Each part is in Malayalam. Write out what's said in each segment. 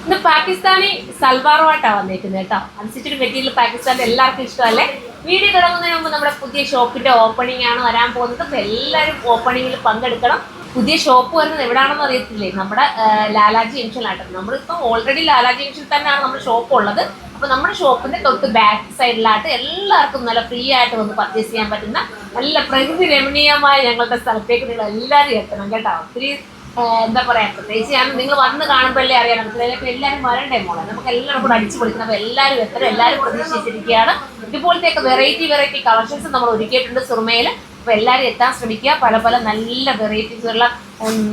ഇന്ന് പാകിസ്ഥാനി സൽവാറുമായിട്ടാണ് വന്നേക്കുന്നത് കേട്ടോ. അനുസരിച്ചിട്ട് മെറ്റീരിയൽ പാകിസ്ഥാനിൽ എല്ലാവർക്കും ഇഷ്ടമല്ലേ. വീഡിയോ തുടങ്ങുന്നതിന് മുമ്പ് നമ്മുടെ പുതിയ ഷോപ്പിന്റെ ഓപ്പണിംഗ് ആണ് വരാൻ പോകുന്നത്. അപ്പോൾ എല്ലാവരും ഓപ്പണിങ്ങിൽ പങ്കെടുക്കണം. പുതിയ ഷോപ്പ് വരുന്നത് എവിടെയാണെന്ന് അറിയത്തില്ലേ, നമ്മുടെ ലാലാജി ജംഗ്ഷനിലാട്ടോ. നമ്മളിപ്പോൾ ഓൾറെഡി ലാലാജി ജംഗ്ഷനിൽ തന്നെയാണ് നമ്മുടെ ഷോപ്പ് ഉള്ളത്. അപ്പോൾ നമ്മുടെ ഷോപ്പിന്റെ തൊട്ട് ബാക്ക് സൈഡിലായിട്ട് എല്ലാവർക്കും നല്ല ഫ്രീ ആയിട്ട് വന്ന് പർച്ചേസ് ചെയ്യാൻ പറ്റുന്ന നല്ല പ്രകൃതി രമണീയമായ ഞങ്ങളുടെ സ്ഥലത്തേക്ക് നിങ്ങൾ എല്ലാവരും എത്തണം കേട്ടോ. ഒത്തിരി എന്താ പറയാ, പ്രത്യേകിച്ച് ഞാൻ നിങ്ങൾ വന്ന് കാണുമ്പോഴല്ലേ അറിയാൻ പറ്റുന്നത്. എല്ലാവരും വരണ്ടേ മോളെ, നമുക്ക് എല്ലാവരും കൂടെ അടിച്ചു പൊളിക്കണം. അപ്പോൾ എല്ലാവരും എല്ലാവരും പ്രതീക്ഷിച്ചിരിക്കുകയാണ്. ഇതുപോലത്തെയൊക്കെ വെറൈറ്റി കളക്ഷൻസ് നമ്മൾ ഒരുക്കിയിട്ടുണ്ട് സുറുമയിൽ. അപ്പോൾ എല്ലാവരും എത്താൻ ശ്രമിക്കുക. പല പല നല്ല വെറൈറ്റീസുള്ള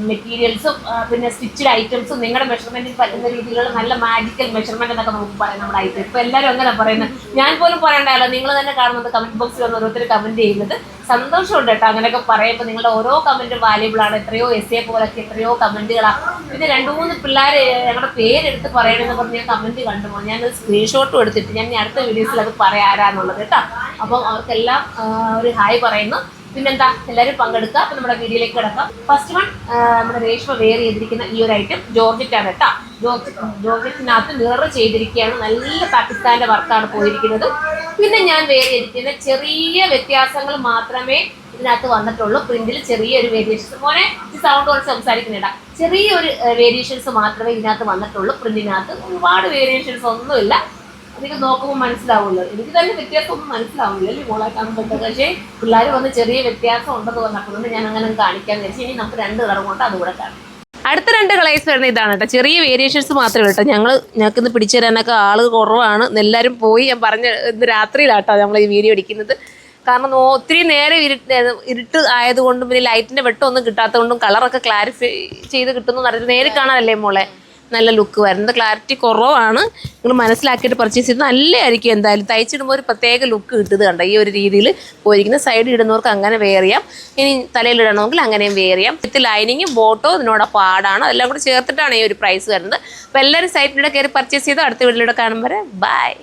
മെറ്റീരിയൽസും പിന്നെ സ്റ്റിച്ചഡ് ഐറ്റംസും നിങ്ങളുടെ മെഷർമെൻറ്റിന് പറ്റുന്ന രീതിയിലുള്ള നല്ല മാജിക്കൽ മെഷർമെൻറ്റ് എന്നൊക്കെ നമുക്ക് പറയാം നമ്മുടെ ഐറ്റം. ഇപ്പോൾ എല്ലാവരും അങ്ങനെ പറയുന്നത്, ഞാൻ പോലും പറയണ്ടല്ലോ. നിങ്ങൾ തന്നെ കാണുന്നത് കമൻറ്റ് ബോക്സിൽ വന്ന് ഓരോരുത്തർ കമൻറ്റ് ചെയ്യുന്നത് സന്തോഷമുണ്ട് കേട്ടോ. അങ്ങനെയൊക്കെ പറയുമ്പോൾ നിങ്ങളുടെ ഓരോ കമൻറ്റും വാല്യബിൾ ആണ്. എത്രയോ എസ്സേ പോലൊക്കെ എത്രയോ കമൻറ്റുകളാണ്. പിന്നെ 2-3 പിള്ളേർ ഞങ്ങളുടെ പേരെടുത്ത് പറയണമെന്ന് പറഞ്ഞ് ഞാൻ കമൻറ്റ് കണ്ടുപോകും. ഞാനൊരു സ്ക്രീൻഷോട്ടും എടുത്തിട്ട് ഞാൻ അടുത്ത വീഡിയോസിൽ അത് പറയാൻ ആരാന്നുള്ളത് കേട്ടോ. അപ്പം അവർക്കെല്ലാം ഒരു ഹായ് പറയുന്നു. പിന്നെന്താ, എല്ലാവരും പങ്കെടുക്കുക. അപ്പം നമ്മുടെ വീഡിയോയിലേക്ക് കിടക്കാം. ഫസ്റ്റ് വൺ നമ്മുടെ രേഷ്മ വെയർ ചെയ്തിരിക്കുന്ന ഈ ഒരു ഐറ്റം ജോർജറ്റാണ് കേട്ടോ. ജോർജറ്റിനകത്ത് മിറർ ചെയ്തിരിക്കുകയാണ്. നല്ല പാകിസ്ഥാൻ്റെ വർക്കാണ് പോയിരിക്കുന്നത്. പിന്നെ ഞാൻ വെയർ ചെയ്തിരിക്കുന്ന ചെറിയ വ്യത്യാസങ്ങൾ മാത്രമേ ഇതിനകത്ത് വന്നിട്ടുള്ളൂ. പ്രിന്റിൽ ചെറിയൊരു വേരിയേഷൻസ്, മോനെ സൗണ്ട് കൊണ്ട് സംസാരിക്കുന്നില്ല, ചെറിയൊരു വേരിയേഷൻസ് മാത്രമേ ഇതിനകത്ത് വന്നിട്ടുള്ളൂ. പ്രിന്റിനകത്ത് ഒരുപാട് വേരിയേഷൻസ് ഒന്നുമില്ല. അധികം നോക്കുമ്പോൾ മനസ്സിലാവുമല്ലോ. എനിക്ക് തന്നെ വ്യത്യാസമൊന്നും മനസ്സിലാവില്ല അല്ലേ മോളെ കാണുമ്പോഴത്തെ. പക്ഷേ പിള്ളേർ വന്ന് ചെറിയ വ്യത്യാസം ഉണ്ടെന്ന് പറഞ്ഞപ്പോൾ ഞാൻ അങ്ങനെ കാണിക്കാൻ വെച്ച് ഇനി നമുക്ക് 2 കളർ കൊണ്ട് അതുകൂടെ കാണാം. അടുത്ത 2 കളേഴ്സ് വരുന്നത് ഇതാണ് കേട്ടോ. ചെറിയ വേരിയേഷൻസ് മാത്രമേ കേട്ടോ. ഞങ്ങൾക്കിന്ന് പിടിച്ചു തരാനൊക്കെ ആൾ കുറവാണ്. എല്ലാവരും പോയി. ഞാൻ പറഞ്ഞ ഇന്ന് രാത്രിയിലാട്ടോ നമ്മൾ ഈ വീഡിയോ എടുക്കുന്നത്. കാരണം ഒത്തിരി നേരം ഇരുട്ട് ആയതുകൊണ്ടും പിന്നെ ലൈറ്റിൻ്റെ വെട്ടമൊന്നും കിട്ടാത്തത് കൊണ്ടും കളറൊക്കെ ക്ലാരിഫൈ ചെയ്ത് കിട്ടുന്നു അറിയാം. നേരിൽ കാണാനല്ലേ മോളെ നല്ല ലുക്ക് വരുന്നത്. ക്ലാരിറ്റി കുറവാണ്. നിങ്ങൾ മനസ്സിലാക്കിയിട്ട് പർച്ചേസ് ചെയ്ത് നല്ലതായിരിക്കും. എന്തായാലും തയ്ച്ചിടുമ്പോൾ ഒരു പ്രത്യേക ലുക്ക് കിട്ടുന്നത് കണ്ടോ. ഈ ഒരു രീതിയിൽ പോയിരിക്കുന്ന സൈഡ് ഇടുന്നവർക്ക് അങ്ങനെ വെയർ ചെയ്യാം. ഇനി തലയിലിടണമെങ്കിൽ അങ്ങനെയും വെയർ ചെയ്യാം. വിത്ത് ലൈനിങ്ങും ബോട്ടോ ഇതിനോട് പാടാണ്. അതെല്ലാം കൂടെ ചേർത്തിട്ടാണ് ഈ ഒരു പ്രൈസ് വരുന്നത്. അപ്പോൾ എല്ലാവരും സൈറ്റിലൂടെ കയറി പർച്ചേസ് ചെയ്ത് അടുത്ത വീട്ടിലൂടെ കാണുമ്പോൾ ബൈ.